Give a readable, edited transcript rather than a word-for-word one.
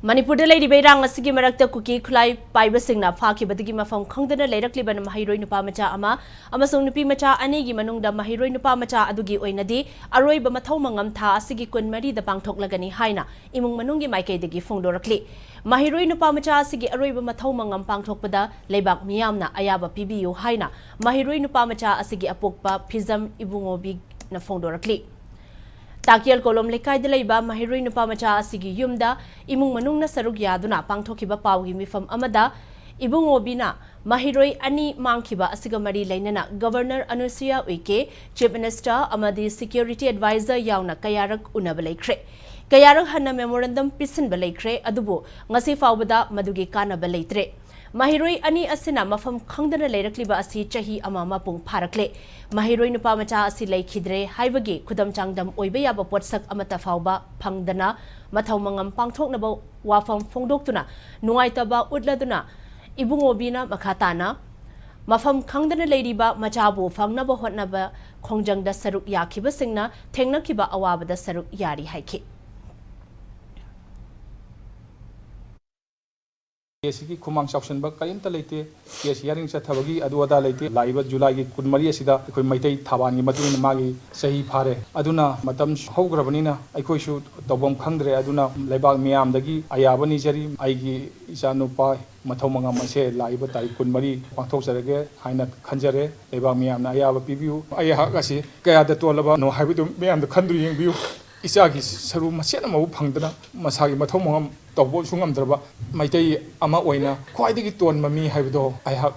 Manipur de lady Bayrang Sigi Marakta Cookie Kulai Pibasingna Paki Badigi from Kongdana Ledakliban Mahiro Nupamacha Ama, Amasung Nupimacha, Anigi Manunda Mahiro Nupamacha Adugi Oinadi, Aroi Bamatomangam Ta, Sigi Kun Mari the Bangtok Lagani Haina, Imung Manungi Maike de Gifondorakli. Mahiro Nupamacha Sigi Aroi Bamatomangam Pangtokpada, Lebak Miamna, Ayaba PBU Haina, Mahiro Nupamacha Asigi Apokpa, Pizam Ibungobi Nafondorakli. Takyel kolom lekai de leiba mahiroi nupa macha asigi yumda imung manungna saruk yaduna pangthokiba pawgi mifam amada ibungobina mahiroi ani mangkiba asiga mari leinana governor Anusuya Uike chief minister amadi security advisor yauna kayarak unaba leikre kayarak hanna memorandum pisin baleikre adubu ngasi fawbada madugi kana baleitre Mahiroi ani asina mafam khangdana leirakliba asi chahi ama mapung pharakle Mahiroi nupa macha asi leikhidre haibagi khudam changdam oiba yaba potsak amata fawba phangdana mathau mangam pangthoknaba wafam phongdoktuna nungaitaba utladuna ibungobina makhatana mafam khangdana leiriba machabu phangnaba hotnaba khongjangda saruk yakhiba singna thengnakiba awabada saruk yari haiki Kesiki kumang section ba kalimta leite kes yaring sa thabagi aduada leite laiba July gi kunmari asida akoi maitai thaban gi matun magi sahi phare aduna matam haugrabani akoi su tobom khangdre aduna leibak miyam dagi ayabani jari aigi isa nupa mathau mangam ase laiba tai kunmari pangthok sarage haina khanjare leibak miyam na ayaba pibiu ayha gasi kaya da tolaba no haibidu miyam da khandru yengbiu Isagi saru masena mau phangdana masagi mathau mangam tawbo sungam draba maitai ama oina khwaidagi ton mami haibido ai hak